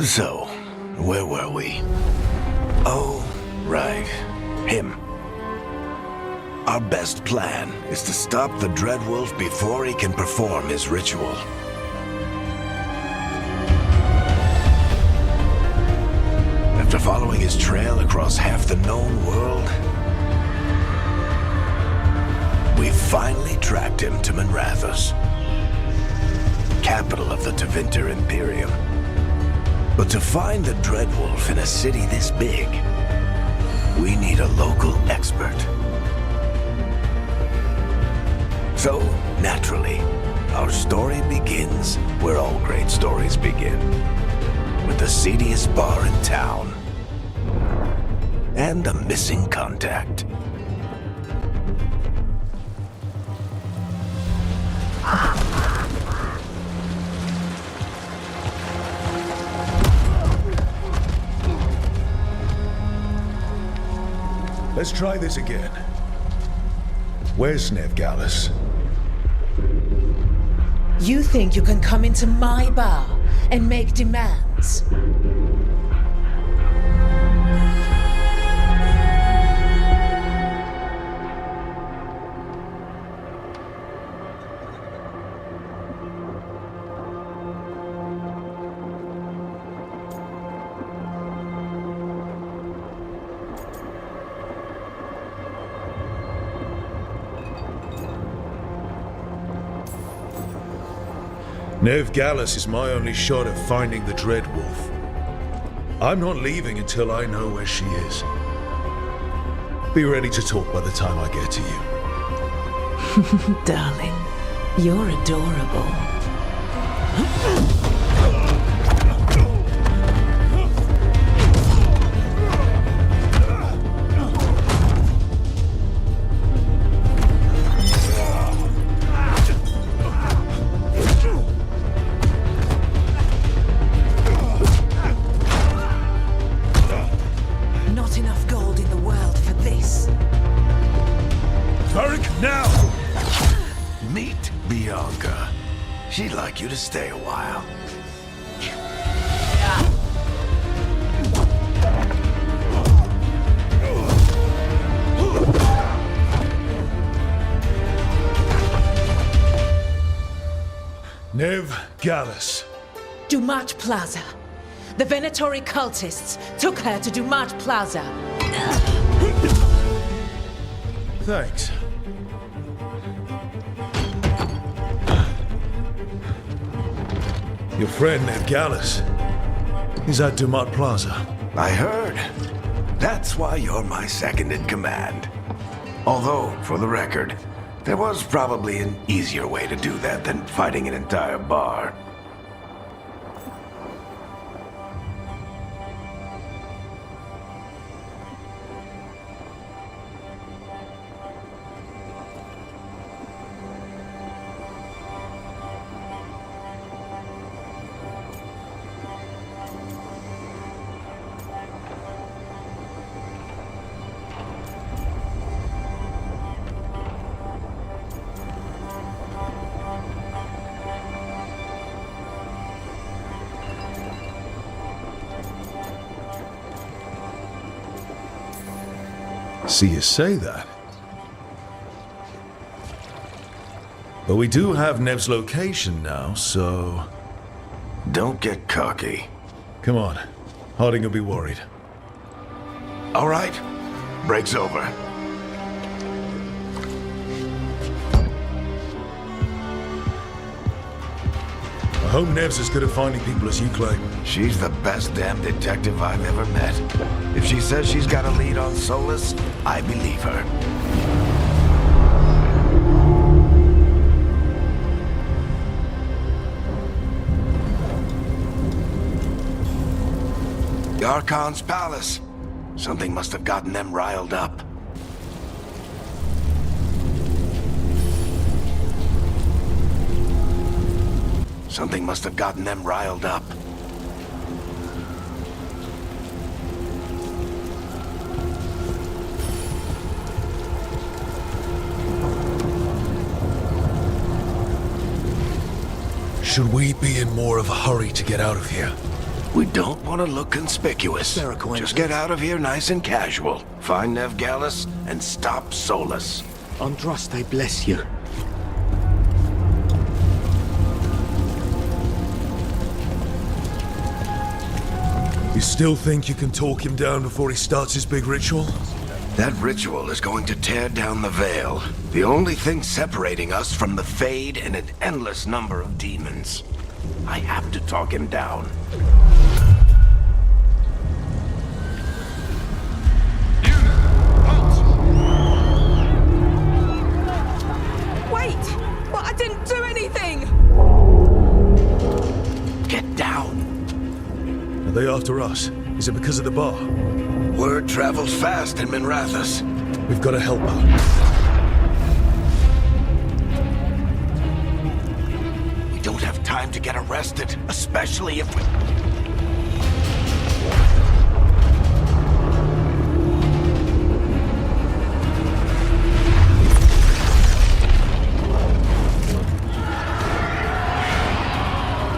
So, where were we? Oh, right. Him. Our best plan is to stop the Dreadwolf before he can perform his ritual. After following his trail across half the known world, we finally tracked him to Manrathus, capital of the Tevinter Imperium. But to find the Dreadwolf in a city this big, we need a local expert. So, naturally, our story begins where all great stories begin. With the seediest bar in town. And a missing contact. Let's try this again. Where's Veilguard? You think you can come into my bar and make demands? Veilguard is my only shot at finding the Dreadwolf. I'm not leaving until I know where she is. Be ready to talk by the time I get to you. Darling, you're adorable. She'd like you to stay a while. Veilguard. Dumat Plaza. The Venatori cultists took her to Dumat Plaza. Thanks. Your friend Veilguard is at Dumat Plaza. I heard. That's why you're my second in command. Although, for the record, there was probably an easier way to do that than fighting an entire bar. See you say that. But we do have Nev's location now, so... Don't get cocky. Come on. Harding will be worried. All right. Break's over. I hope Nev's as good at finding people as you claim. She's the best damn detective I've ever met. If she says she's got a lead on Solus, I believe her. The Archon's palace. Something must have gotten them riled up. Something must have gotten them riled up. Should we be in more of a hurry to get out of here? We don't want to look conspicuous. There a coincidence? Just get out of here nice and casual. Find Veilguard and stop Solus. Andraste bless you. You still think you can talk him down before he starts his big ritual? That ritual is going to tear down the Veil. The only thing separating us from the Fade and an endless number of demons. I have to talk him down. Wait! But I didn't do anything! Get down. Are they after us? Is it because of the bar? Word travels fast in Minrathous. We've got to help her. We don't have time to get arrested, especially if we...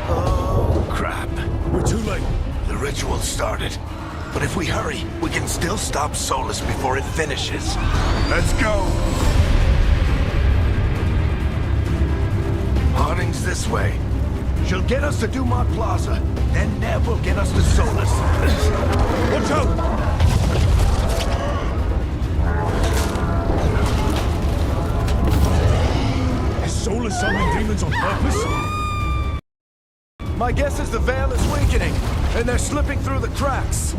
Oh, crap. We're too late. The ritual started. But if we hurry, we can still stop Solus before it finishes. Let's go! Harding's this way. She'll get us to Dumont Plaza. Then Nev will get us to Solus. Watch out! Is Solus summoning demons on purpose? My guess is the Veil is weakening, and they're slipping through the cracks.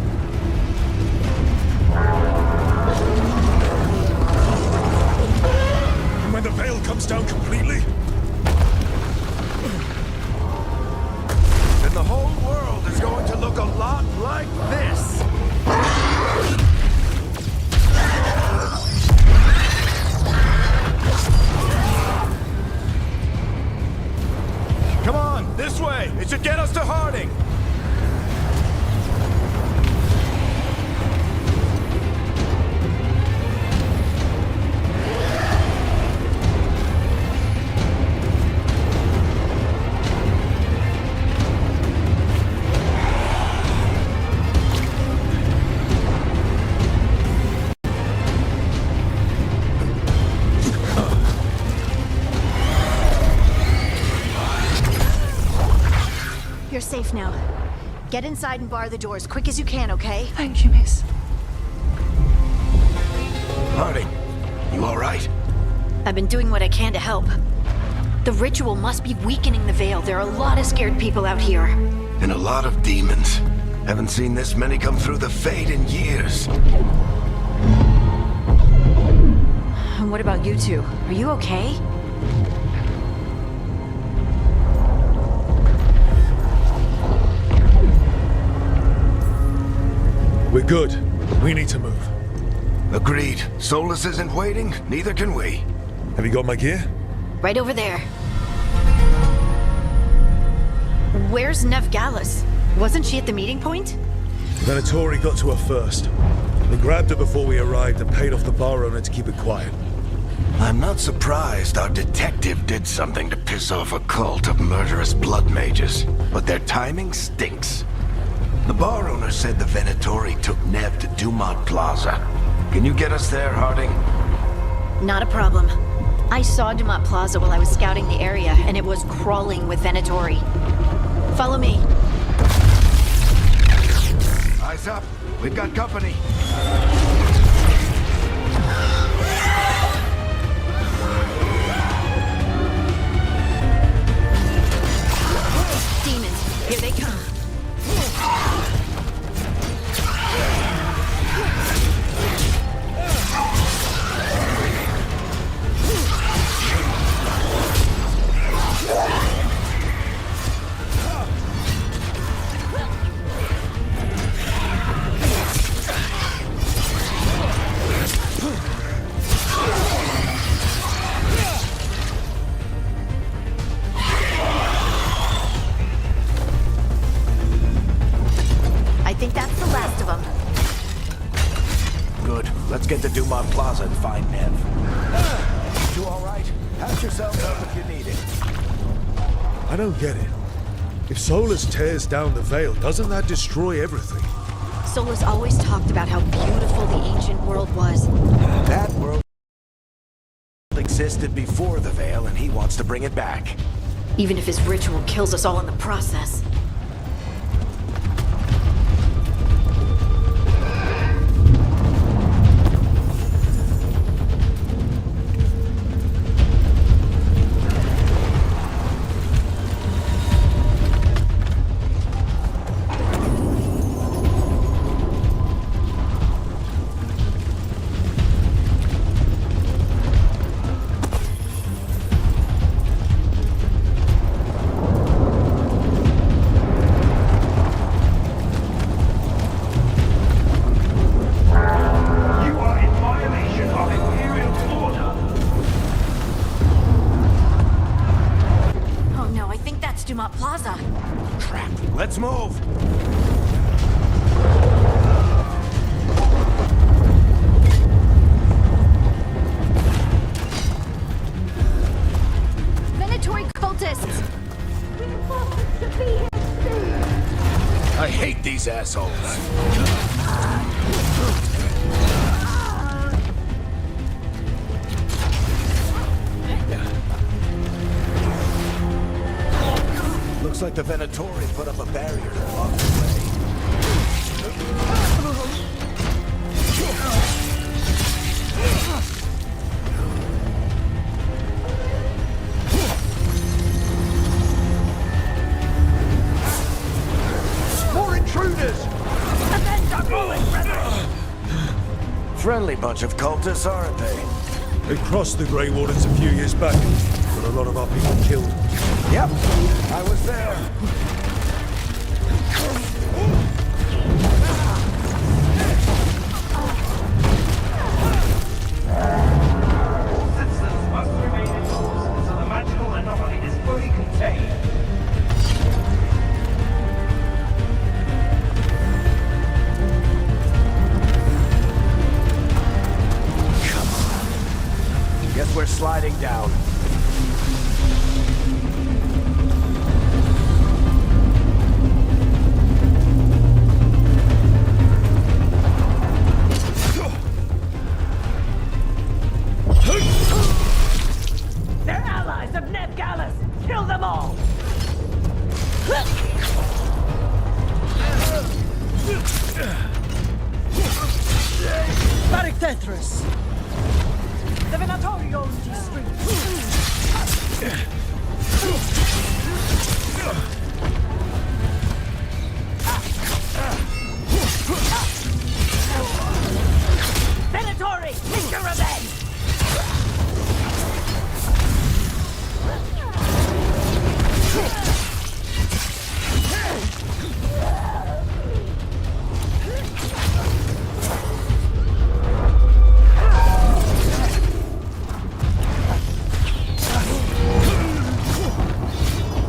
And when the Veil comes down completely? Then the whole world is going to look a lot like this. Come on, this way. It should get us to Harding. You're safe now. Get inside and bar the doors quick as you can, okay? Thank you, miss. Harding, you all right? I've been doing what I can to help. The ritual must be weakening the Veil. There are a lot of scared people out here. And a lot of demons. Haven't seen this many come through the Fade in years. And what about you two? Are you okay? We're good. We need to move. Agreed. Solus isn't waiting, neither can we. Have you got my gear? Right over there. Where's Veilguard? Wasn't she at the meeting point? Venatori got to her first. They grabbed her before we arrived and paid off the bar owner to keep it quiet. I'm not surprised our detective did something to piss off a cult of murderous blood mages, but their timing stinks. The bar owner said the Venatori took Nev to Dumont Plaza. Can you get us there, Harding? Not a problem. I saw Dumont Plaza while I was scouting the area, and it was crawling with Venatori. Follow me. Eyes up. We've got company. Demons, here they come. I think that's the last of them. Good. Let's get to Dumont Plaza and find Nev. You all right? Patch yourself up if you need it. I don't get it. If Solus tears down the Veil, doesn't that destroy everything? Solus always talked about how beautiful the ancient world was. That world existed before the Veil, and he wants to bring it back. Even if his ritual kills us all in the process. Plaza. Crap. Let's move. Venatory cultists. I hate these assholes. Looks like the Venatori put up a barrier to block the way. More intruders! Avenge our fallen brethren! Friendly bunch of cultists, aren't they? They crossed the Grey Wardens a few years back, but a lot of our people killed. Yep, I was there. All citizens must remain indoors until the magical anomaly is fully contained. Guess we're sliding down. They're allies of Neb Gallus! Kill them all! Barictethras! The Venatorio Venatori! Take your revenge!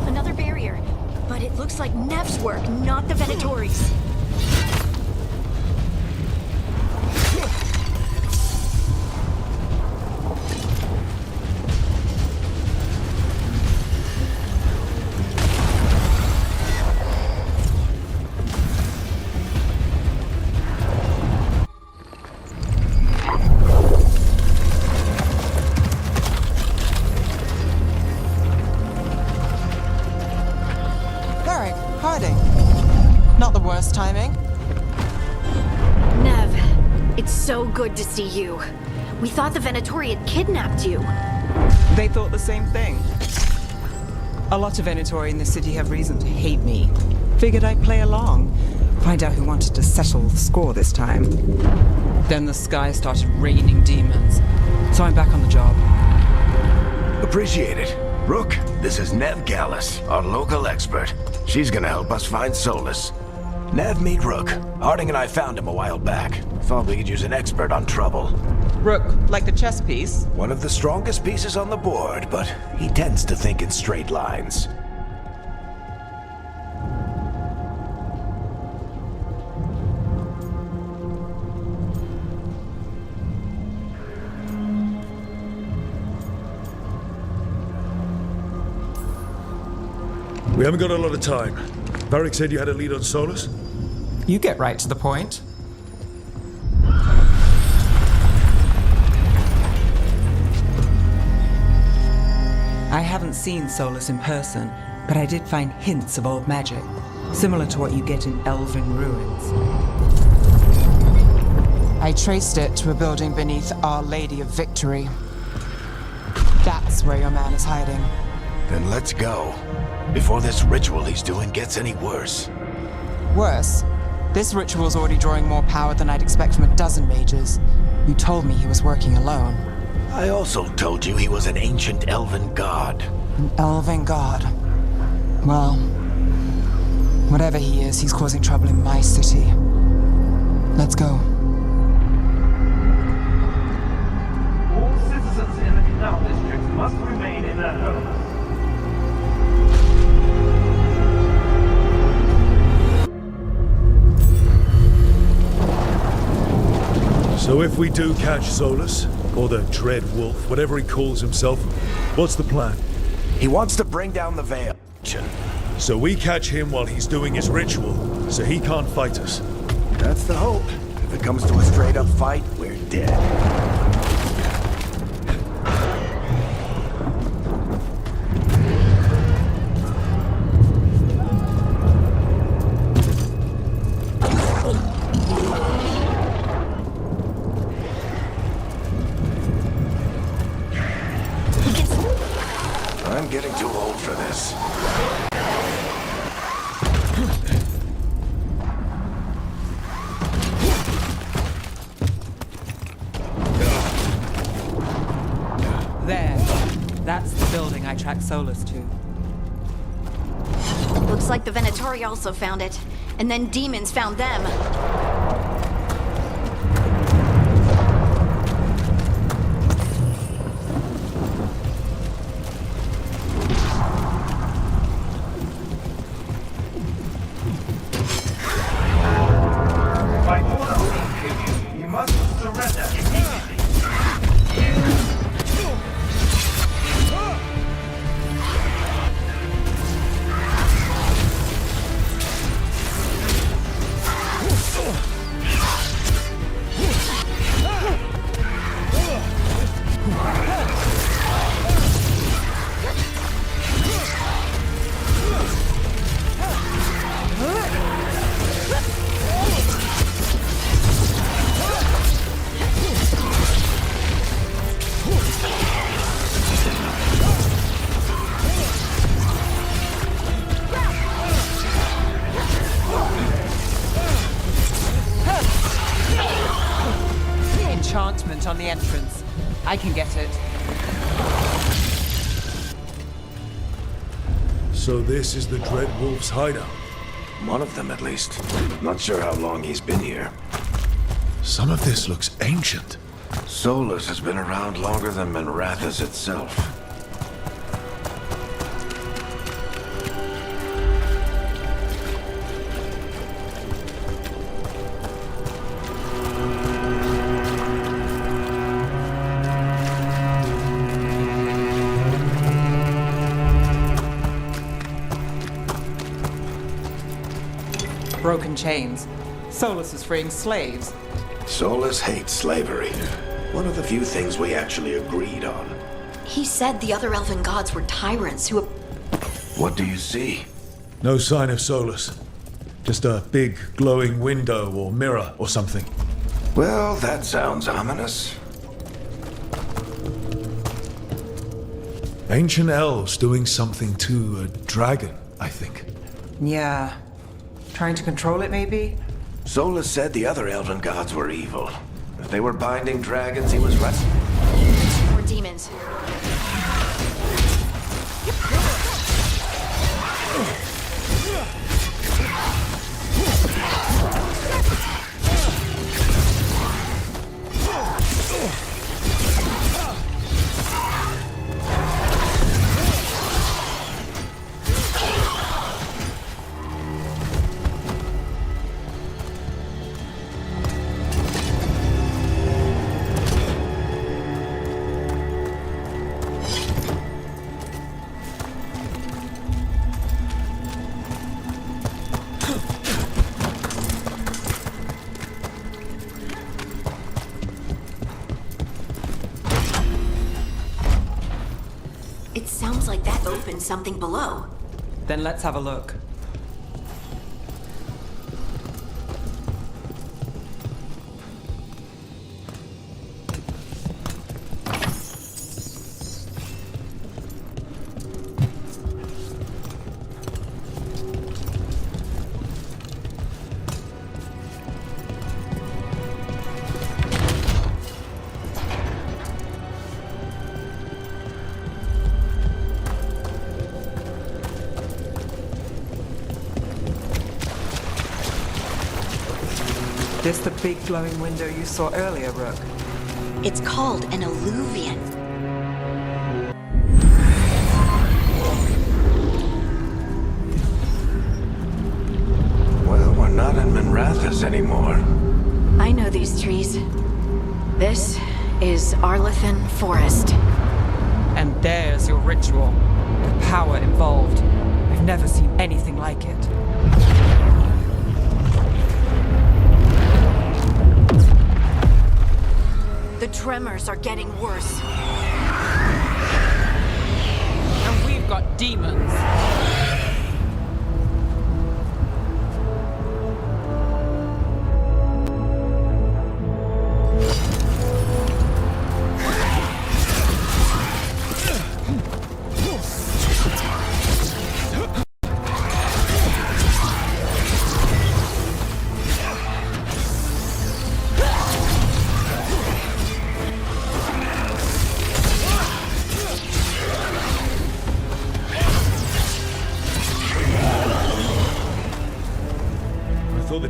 Another barrier. But it looks like Nev's work, not the Venatori's. Not the worst timing. Nev, it's so good to see you. We thought the Venatori had kidnapped you. They thought the same thing. A lot of Venatori in the city have reason to hate me. Figured I'd play along. Find out who wanted to settle the score this time. Then the sky started raining demons. So I'm back on the job. Appreciate it. Rook, this is Neb Gallus, our local expert. She's gonna help us find Solus. Nev, meet Rook. Harding and I found him a while back. Thought we could use an expert on trouble. Rook, like the chess piece? One of the strongest pieces on the board, but he tends to think in straight lines. We haven't got a lot of time. Varric said you had a lead on Solus? You get right to the point. I haven't seen Solus in person, but I did find hints of old magic, similar to what you get in elven ruins. I traced it to a building beneath Our Lady of Victory. That's where your man is hiding. Then let's go. Before this ritual he's doing gets any worse. Worse, this ritual's already drawing more power than I'd expect from a dozen mages. You told me he was working alone. I also told you he was an ancient elven god. An elven god. Well, whatever he is, he's causing trouble in my city. Let's go. All citizens in the canal district must remain in their homes. So if we do catch Solus, or the Dread Wolf, whatever he calls himself, what's the plan? He wants to bring down the Veil. So we catch him while he's doing his ritual, so he can't fight us. That's the hope. If it comes to a straight-up fight, we're dead. I'm getting too old for this. There. That's the building I tracked Solus to. Looks like the Venatori also found it. And then demons found them. By order of the you must surrender immediately. Enchantment on the entrance. I can get it. So this is the Dread Wolf's hideout. One of them, at least. Not sure how long he's been here. Some of this looks ancient. Solus has been around longer than Minrathous itself. Broken chains. Solus is freeing slaves. Solus hates slavery. One of the few things we actually agreed on. He said the other elven gods were tyrants who... What do you see? No sign of Solus. Just a big glowing window or mirror or something. Well, that sounds ominous. Ancient elves doing something to a dragon, I think. Yeah. Trying to control it, maybe? Solus said the other elven gods were evil. If they were binding dragons, he was right. More demons. Sounds like that opened something below. Then let's have a look. This the big glowing window you saw earlier, Rook? It's called an alluvian. Well, we're not in Minrathous anymore. I know these trees. This is Arlethan Forest. And there's your ritual. The power involved. I've never seen anything like it. The tremors are getting worse. And we've got demons.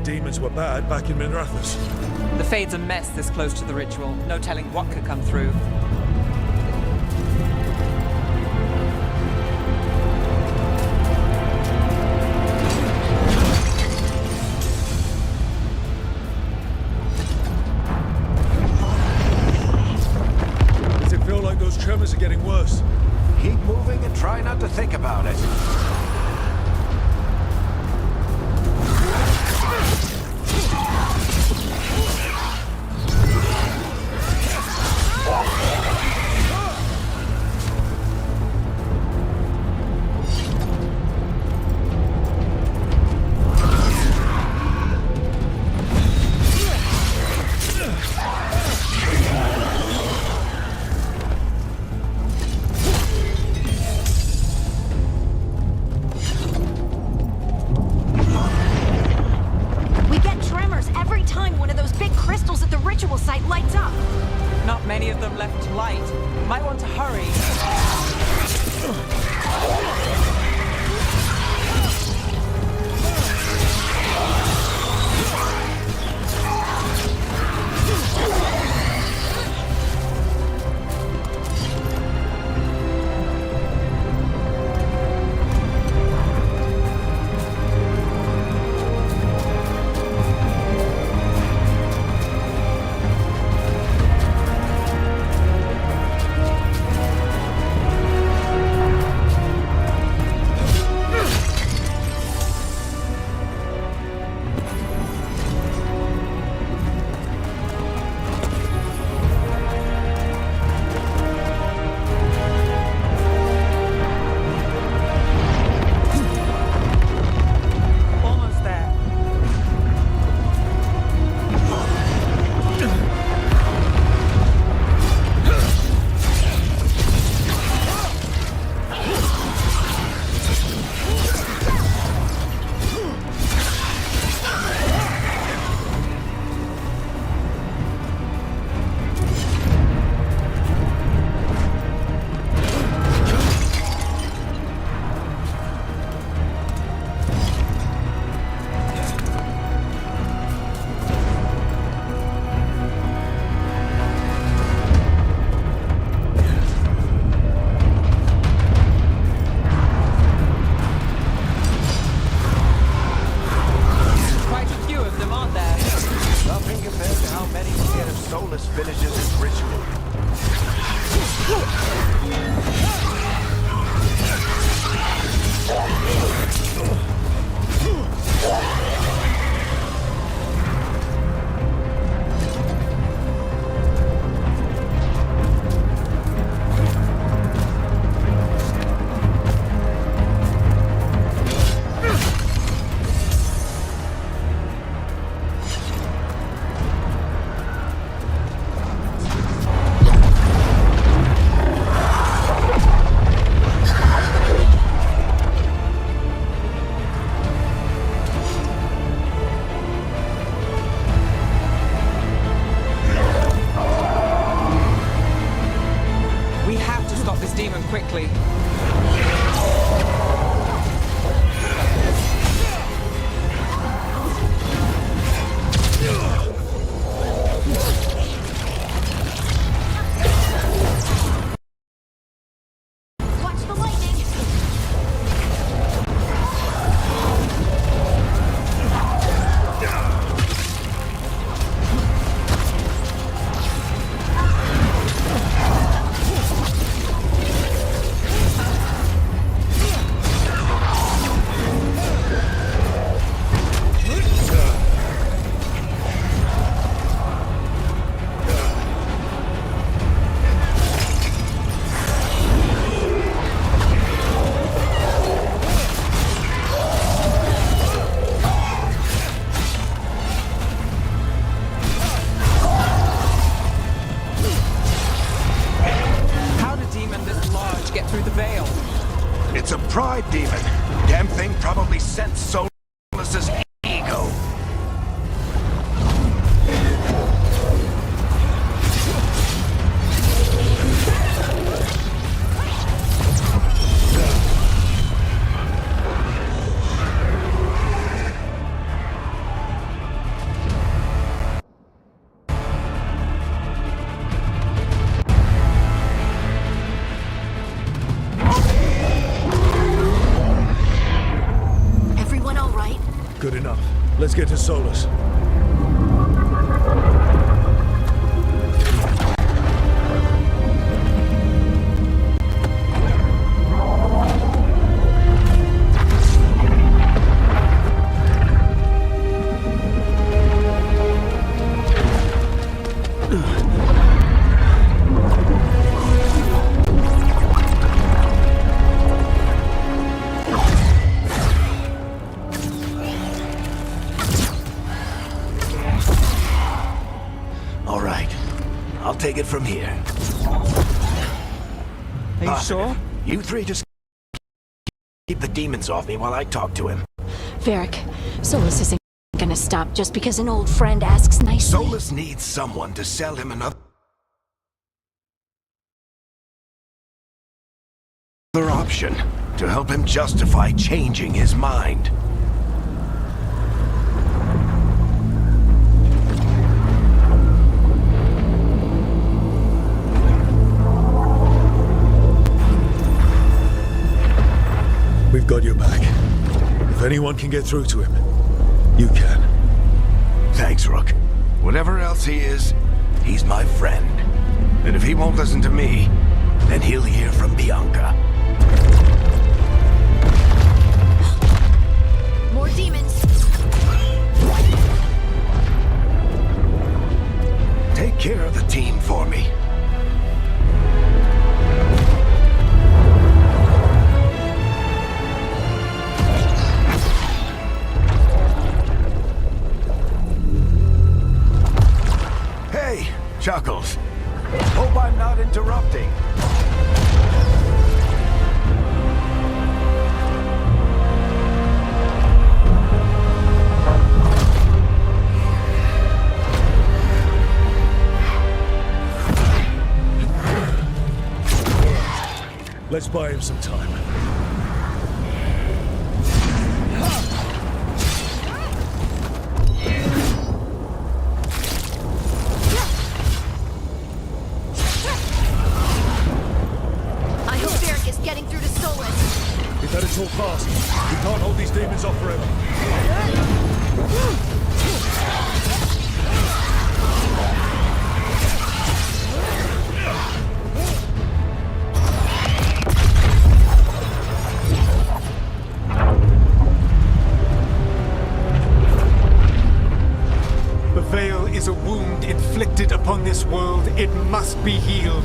Demons were bad back in Minrathous. The Fade's a mess this close to the ritual. No telling what could come through. Does it feel like those tremors are getting worse? Keep moving and try not to think about it. quickly. Watch the lightning! How did demon this large get through the veil? It's a pride demon. Damn thing probably sensed Solus's ego. Everyone all right? Good enough. Let's get to Solus. All right. I'll take it from here. Are you sure? You three just keep the demons off me while I talk to him. Varric, Solus isn't gonna stop just because an old friend asks nicely. Solus needs someone to sell him another option to help him justify changing his mind. We've got your back. If anyone can get through to him, you can. Thanks, Rook. Whatever else he is, he's my friend. And if he won't listen to me, then he'll hear from Bianca. More demons! Take care of the team for me. Hey, Chuckles. Hope I'm not interrupting. Let's buy him some time. I hope Varric is getting through to Solus. We better talk fast. We can't hold these demons off forever. The veil is a wound inflicted upon this world. It must be healed.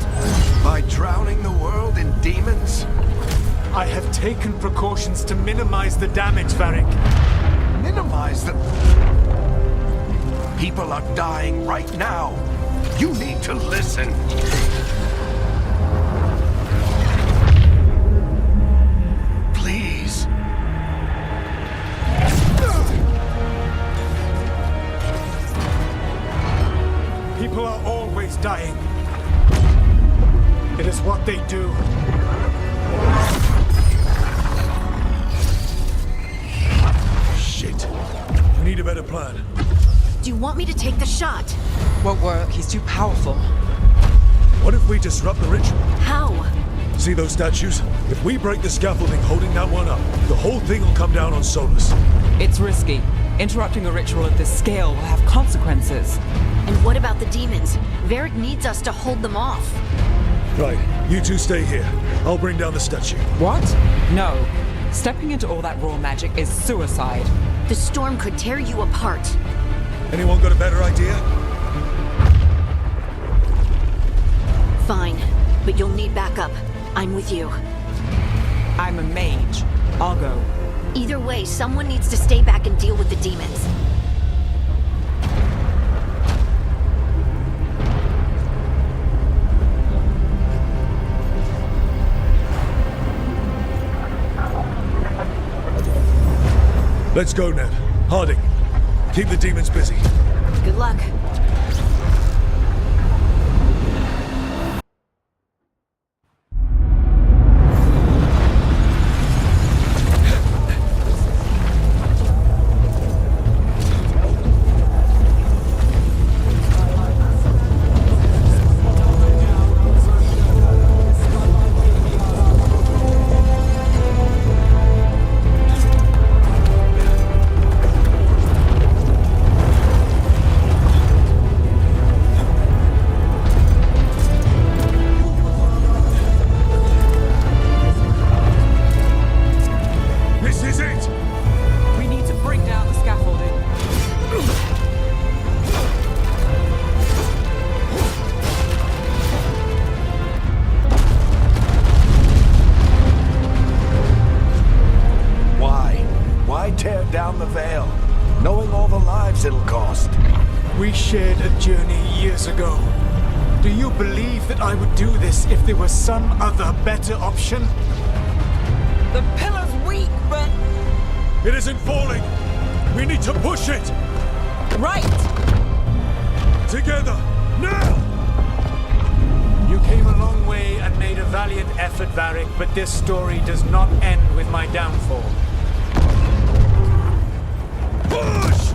By drowning the world in demons? I have taken precautions to minimize the damage, Varric. Minimize the... People are dying right now. You need to listen. Please. People are always dying. It is what they do. Shit. We need a better plan. Do you want me to take the shot? Won't work. He's too powerful. What if we disrupt the ritual? How? See those statues? If we break the scaffolding holding that one up, the whole thing will come down on Solus. It's risky. Interrupting a ritual of this scale will have consequences. And what about the demons? Varric needs us to hold them off. Right, you two stay here. I'll bring down the statue. What? No. Stepping into all that raw magic is suicide. The storm could tear you apart. Anyone got a better idea? Fine, but you'll need backup. I'm with you. I'm a mage. I'll go. Either way, someone needs to stay back and deal with the demons. Let's go, Neb. Harding, keep the demons busy. Good luck. Down the Veil, knowing all the lives it'll cost. We shared a journey years ago. Do you believe that I would do this if there was some other better option? The pillar's weak, but... It isn't falling! We need to push it! Right! Together! Now! You came a long way and made a valiant effort, Varric, but this story does not end with my downfall. Push!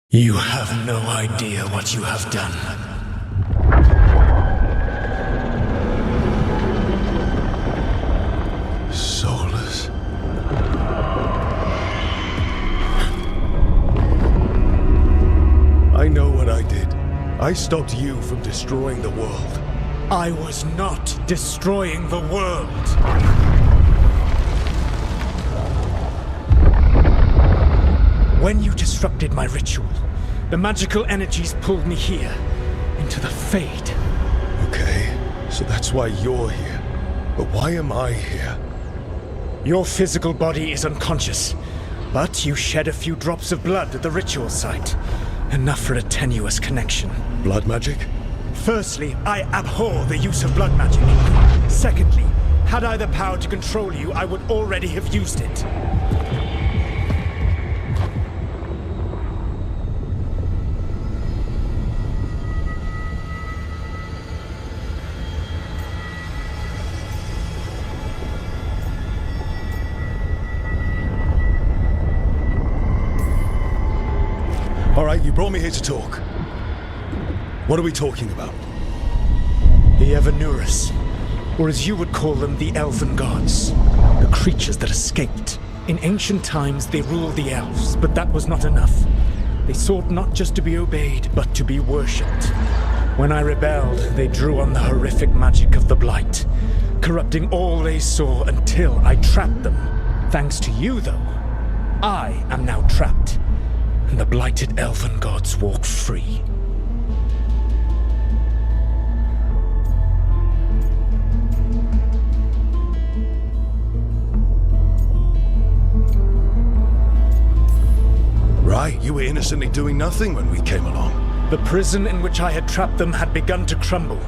You have no idea what you have done. I stopped you from destroying the world. I was not destroying the world. When you disrupted my ritual, the magical energies pulled me here, into the Fade. Okay, so that's why you're here. But why am I here? Your physical body is unconscious, but you shed a few drops of blood at the ritual site. Enough for a tenuous connection. Blood magic? Firstly, I abhor the use of blood magic. Secondly, had I the power to control you, I would already have used it. All right, you brought me here to talk. What are we talking about? The Evanurus, or as you would call them, the Elven Gods. The creatures that escaped. In ancient times, they ruled the elves, but that was not enough. They sought not just to be obeyed, but to be worshipped. When I rebelled, they drew on the horrific magic of the Blight, corrupting all they saw until I trapped them. Thanks to you, though, I am now trapped, and the blighted Elven Gods walk free. Right, you were innocently doing nothing when we came along. The prison in which I had trapped them had begun to crumble.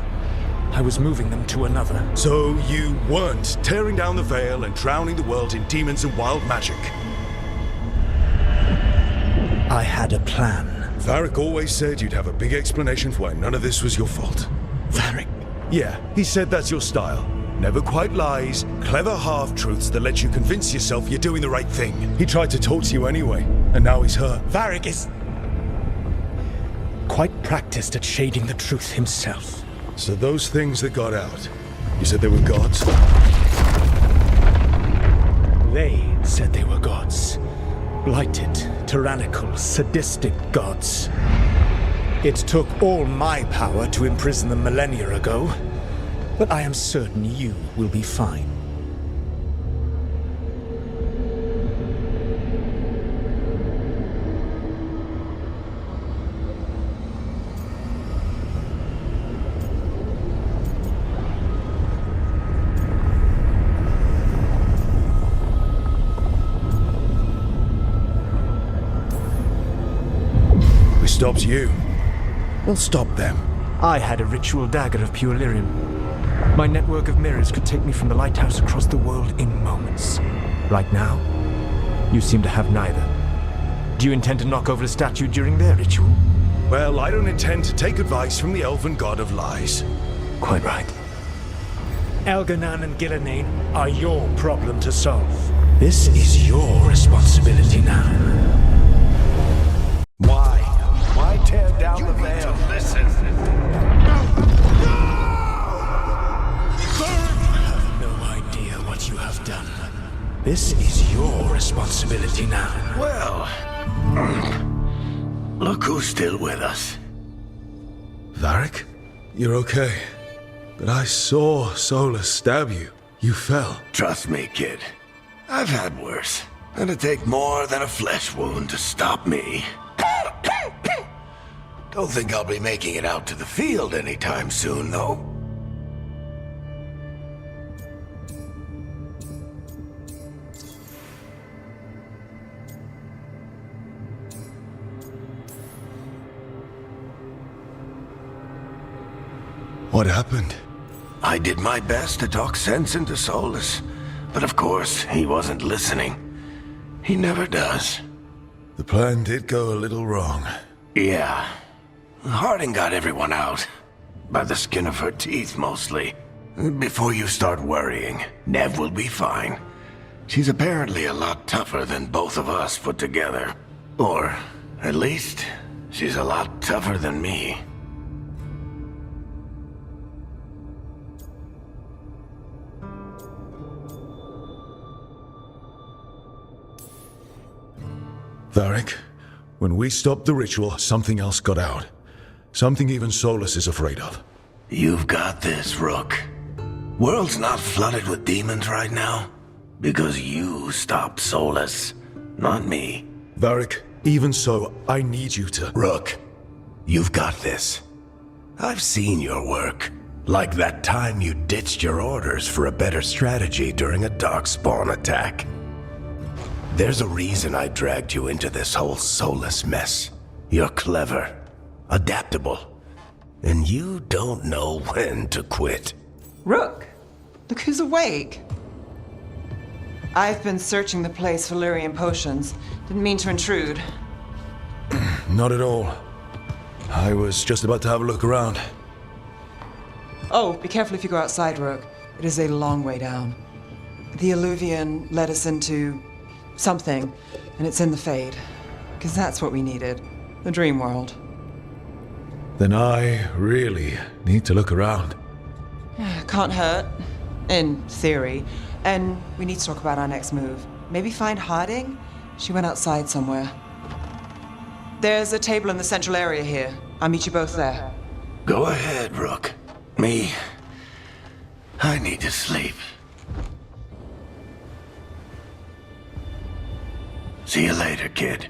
I was moving them to another. So you weren't tearing down the veil and drowning the world in demons and wild magic. I had a plan. Varric always said you'd have a big explanation for why none of this was your fault. Varric? Yeah, he said that's your style. Never quite lies, clever half-truths that let you convince yourself you're doing the right thing. He tried to talk to you anyway, and now he's hurt. Varric is quite practiced at shading the truth himself. So those things that got out, you said they were gods? They said they were gods. Blighted, tyrannical, sadistic gods. It took all my power to imprison them millennia ago, but I am certain you will be fine. We stopped you. We'll stop them. I had a ritual dagger of pure lyrium. My network of mirrors could take me from the lighthouse across the world in moments. Right now, you seem to have neither. Do you intend to knock over a statue during their ritual? Well, I don't intend to take advice from the elven god of lies. Quite right. Elganan and Gillenane are your problem to solve. This is your responsibility now. Why? Why tear down the veil? Listen. You have done. This is your responsibility now. Well, look who's still with us. Varric? You're okay. But I saw Solus stab you. You fell. Trust me, kid. I've had worse. It'd take more than a flesh wound to stop me. Don't think I'll be making it out to the field anytime soon, though. What happened? I did my best to talk sense into Solus, but of course, he wasn't listening. He never does. The plan did go a little wrong. Yeah. Harding got everyone out. By the skin of her teeth, mostly. Before you start worrying, Nev will be fine. She's apparently a lot tougher than both of us put together. Or, at least, she's a lot tougher than me. Varric, when we stopped the ritual, something else got out. Something even Solus is afraid of. You've got this, Rook. World's not flooded with demons right now. Because you stopped Solus, not me. Varric, even so, I need you to... Rook, you've got this. I've seen your work. Like that time you ditched your orders for a better strategy during a darkspawn attack. There's a reason I dragged you into this whole Solus mess. You're clever, adaptable, and you don't know when to quit. Rook, look who's awake. I've been searching the place for Lyrian potions. Didn't mean to intrude. Not at all. I was just about to have a look around. Oh, be careful if you go outside, Rook. It is a long way down. The Alluvian led us into something, and it's in the Fade. Because that's what we needed. The dream world. Then I really need to look around. Can't hurt. In theory. And we need to talk about our next move. Maybe find Harding? She went outside somewhere. There's a table in the central area here. I'll meet you both there. Go ahead, Rook. Me, I need to sleep. See you later, kid.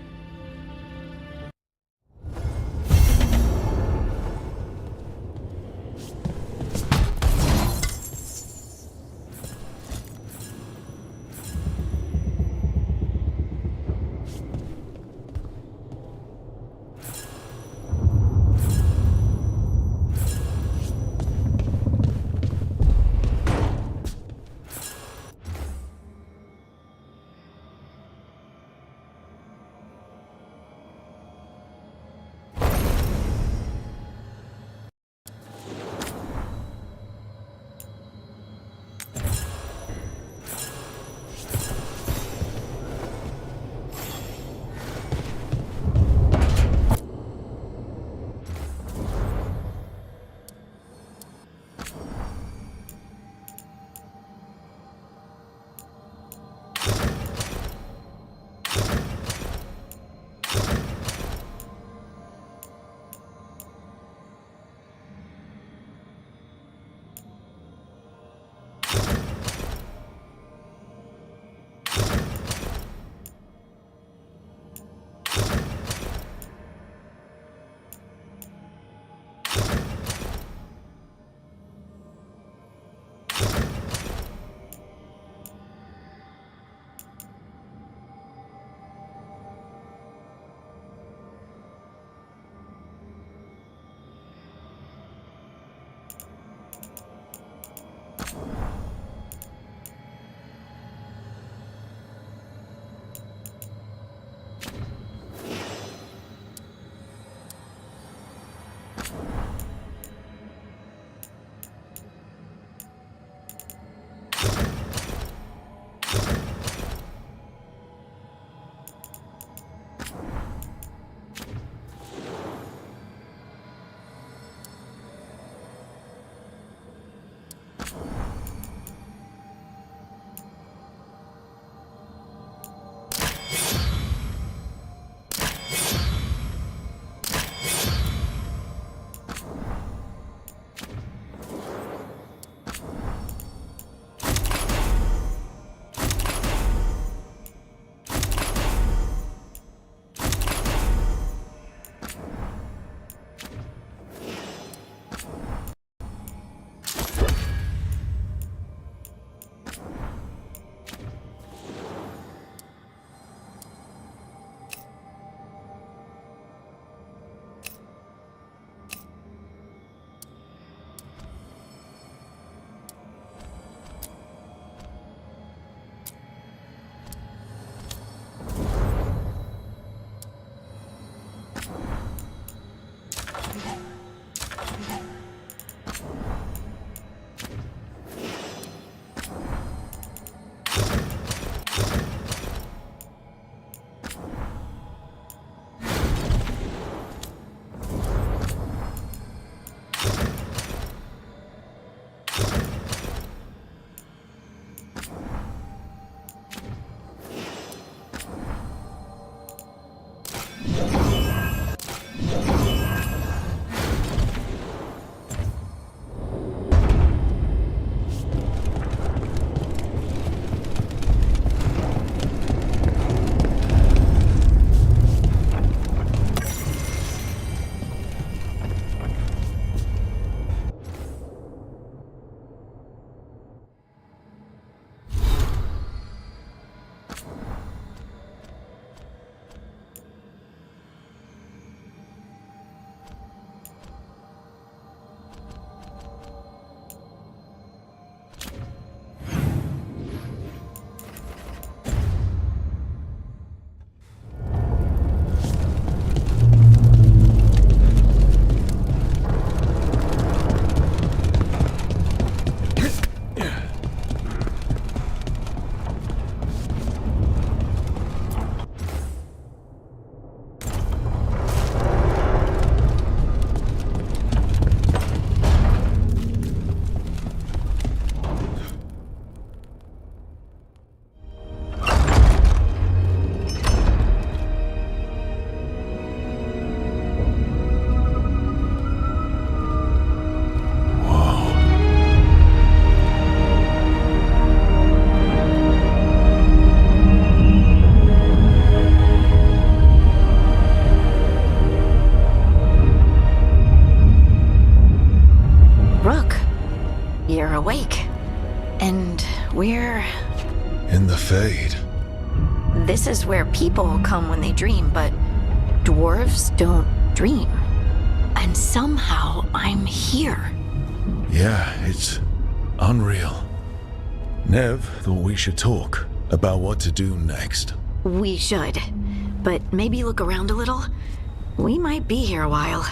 this is where people come when they dream, but dwarves don't dream. And somehow I'm here. Yeah, it's unreal. Nev thought we should talk about what to do next. We should. But maybe look around a little. We might be here a while.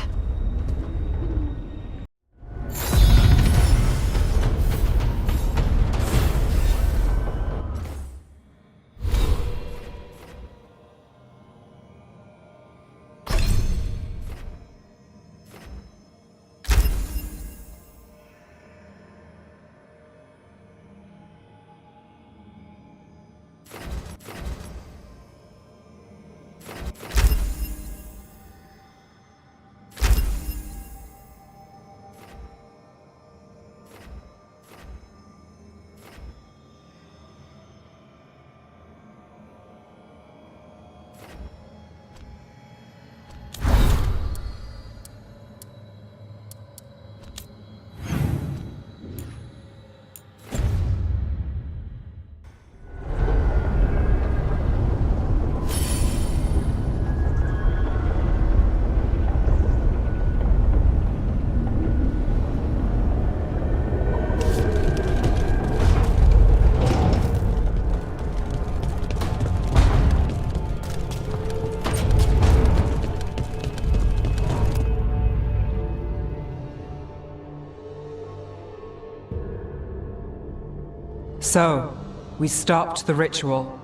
So, we stopped the ritual.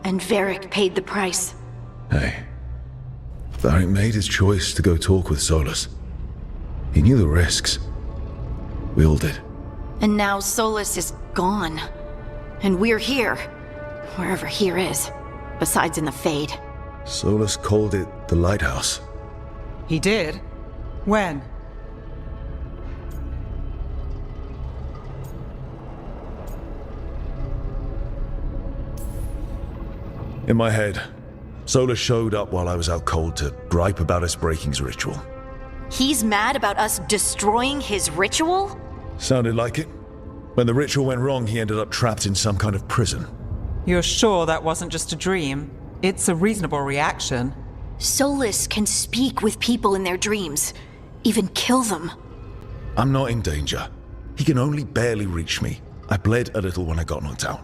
And Varric paid the price. Hey, Varric made his choice to go talk with Solus. He knew the risks. We all did. And now Solus is gone. And we're here. Wherever here is. Besides in the Fade. Solus called it the Lighthouse. He did? When? In my head, Solus showed up while I was out cold to gripe about us breaking his ritual. He's mad about us destroying his ritual? Sounded like it. When the ritual went wrong, he ended up trapped in some kind of prison. You're sure that wasn't just a dream? It's a reasonable reaction. Solus can speak with people in their dreams. Even kill them. I'm not in danger. He can only barely reach me. I bled a little when I got knocked out.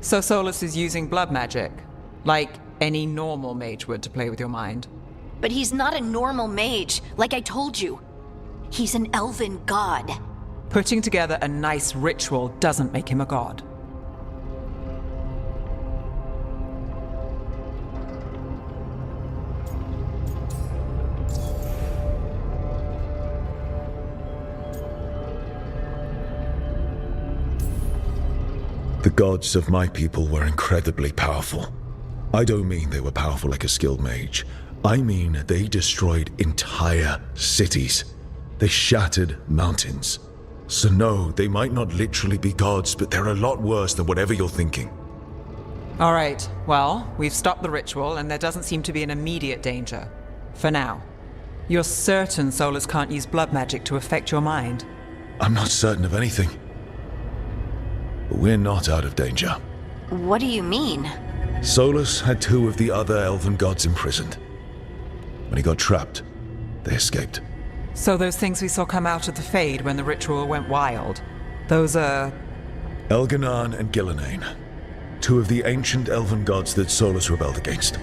So Solus is using blood magic? Like any normal mage would to play with your mind? But he's not a normal mage, like I told you. He's an elven god. Putting together a nice ritual doesn't make him a god. The gods of my people were incredibly powerful. I don't mean they were powerful like a skilled mage. I mean they destroyed entire cities. They shattered mountains. So no, they might not literally be gods, but they're a lot worse than whatever you're thinking. All right, well, we've stopped the ritual and there doesn't seem to be an immediate danger. For now. You're certain Solus can't use blood magic to affect your mind? I'm not certain of anything. But we're not out of danger. What do you mean? Solus had 2 of the other elven gods imprisoned. When he got trapped, they escaped. So those things we saw come out of the Fade when the ritual went wild, those are... Elganan and Gillenane, 2 of the ancient elven gods that Solus rebelled against.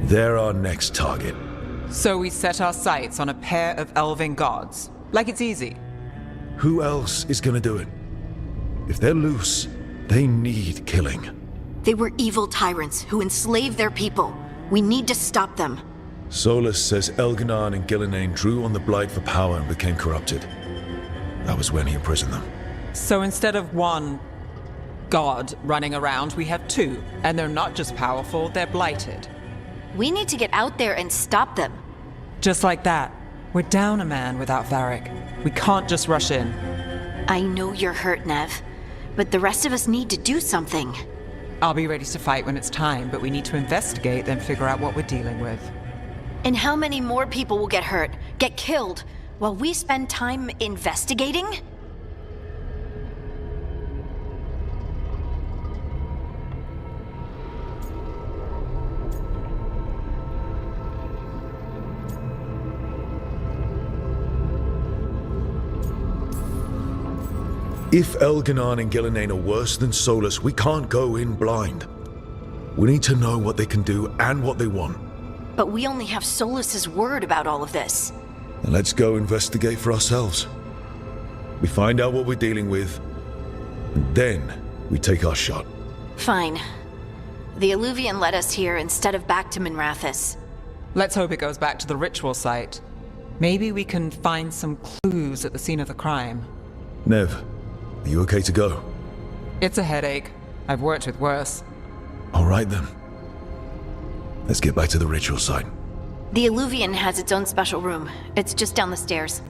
They're our next target. So we set our sights on a pair of elven gods. Like it's easy. Who else is gonna do it? If they're loose, they need killing. They were evil tyrants who enslaved their people. We need to stop them. Solus says Elganan and Gillenane drew on the Blight for power and became corrupted. That was when he imprisoned them. So instead of 1 god running around, we have 2. And they're not just powerful, they're blighted. We need to get out there and stop them. Just like that. We're down a man without Varric. We can't just rush in. I know you're hurt, Nev. but the rest of us need to do something. I'll be ready to fight when it's time, but we need to investigate, then figure out what we're dealing with. And how many more people will get hurt, get killed, while we spend time investigating? If Elganon and Gillenane are worse than Solus, we can't go in blind. We need to know what they can do and what they want. But we only have Solus's word about all of this. And let's go investigate for ourselves. We find out what we're dealing with, and then we take our shot. Fine. The Illuvian led us here instead of back to Minrathous. Let's hope it goes back to the ritual site. Maybe we can find some clues at the scene of the crime. Nev, are you okay to go? It's a headache. I've worked with worse. All right then. Let's get back to the ritual site. The Illuvian has its own special room. It's just down the stairs.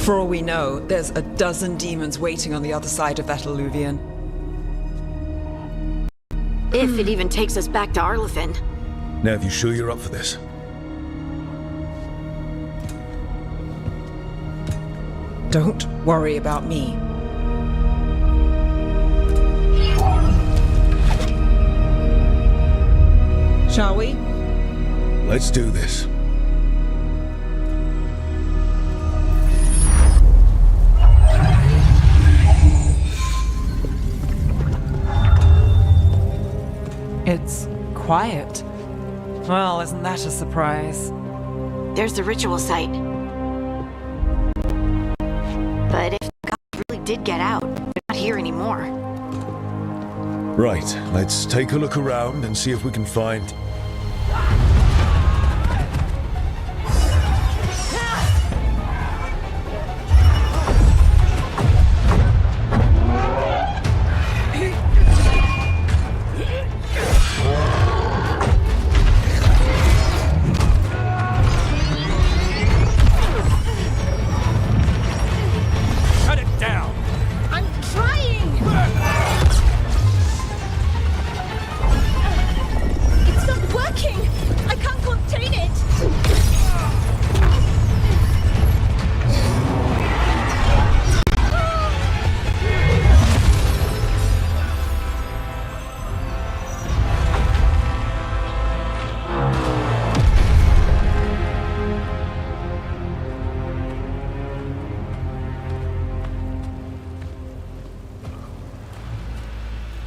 For all we know, there's a dozen demons waiting on the other side of that Illuvian. If it even takes us back to Arlethan. Nev, you sure you're up for this? Don't worry about me. Shall we? Let's do this. It's quiet. Well, isn't that a surprise? There's the ritual site. But if the gods really did get out, they're not here anymore. Right, let's take a look around and see if we can find...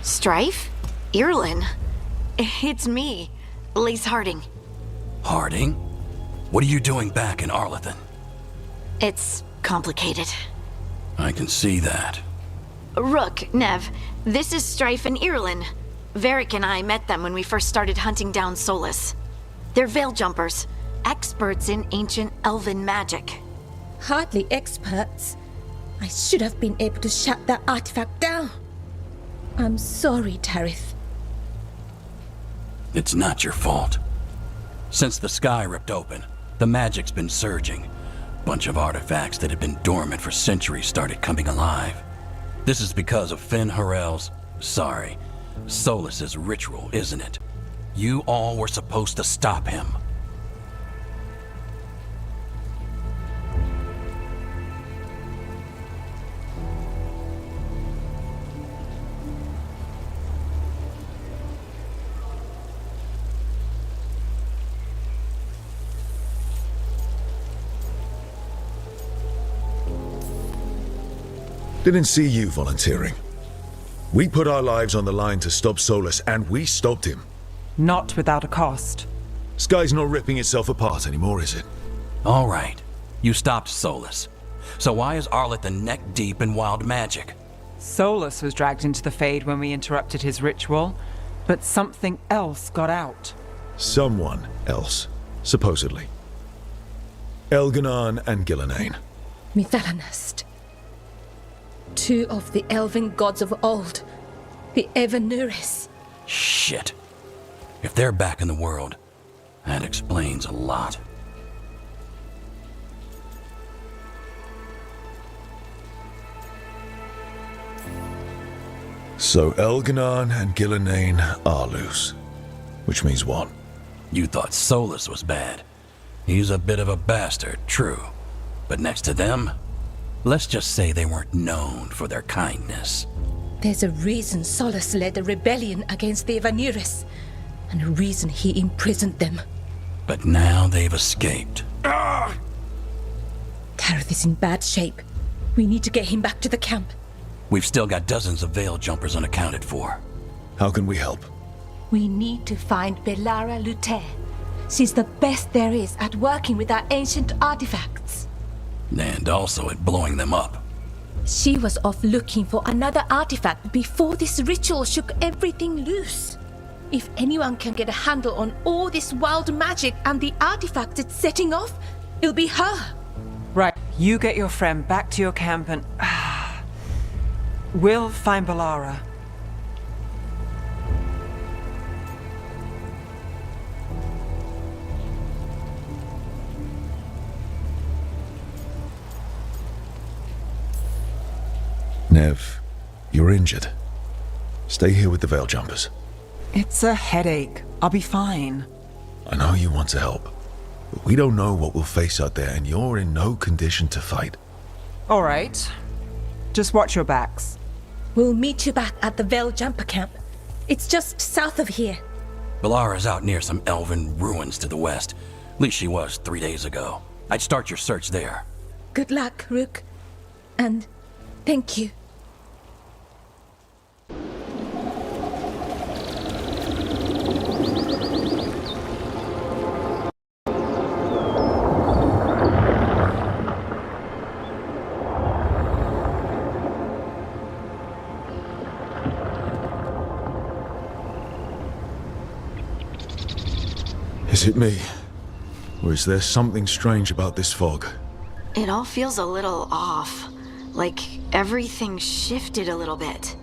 Strife? Irlin? It's me, Lace Harding. Harding? What are you doing back in Arlethan? It's complicated. I can see that. Rook, Nev, this is Strife and Irlin. Varric and I met them when we first started hunting down Solus. They're veil jumpers, experts in ancient elven magic. Hardly experts. I should have been able to shut that artifact down. I'm sorry, Tarith. It's not your fault. Since the sky ripped open, the magic's been surging. Bunch of artifacts that had been dormant for centuries started coming alive. This is because of Finn Harel's, Solus's ritual, isn't it? You all were supposed to stop him. Didn't see you volunteering. We put our lives on the line to stop Solus, and we stopped him. Not without a cost. Sky's not ripping itself apart anymore, is it? All right. You stopped Solus. So why is Arleth neck deep in wild magic? Solus was dragged into the Fade when we interrupted his ritual, but something else got out. Someone else, supposedly. Elganon and Gillenane. Mythalanast. Two of the elven gods of old. The Evanuris. Shit. If they're back in the world, that explains a lot. So Elganon and Gillenane are loose. Which means what? You thought Solus was bad. He's a bit of a bastard, true. But next to them, let's just say they weren't known for their kindness. There's a reason Solus led a rebellion against the Evanuris, and a reason he imprisoned them. But now they've escaped. Tareth is in bad shape. We need to get him back to the camp. We've still got dozens of veil jumpers unaccounted for. How can we help? We need to find Belara Luther. She's the best there is at working with our ancient artifacts. And also at blowing them up. She was off looking for another artifact before this ritual shook everything loose. If anyone can get a handle on all this wild magic and the artifacts it's setting off, it'll be her. Right, you get your friend back to your camp and... we'll find Belara. Nev, you're injured. Stay here with the veil jumpers. It's a headache. I'll be fine. I know you want to help, but we don't know what we'll face out there, and you're in no condition to fight. All right. Just watch your backs. We'll meet you back at the Veil Jumper camp. It's just south of here. Belara's out near some elven ruins to the west. At least she was 3 days ago. I'd start your search there. Good luck, Rook. And thank you. Is it me? Or is there something strange about this fog? It all feels a little off. Like everything shifted a little bit.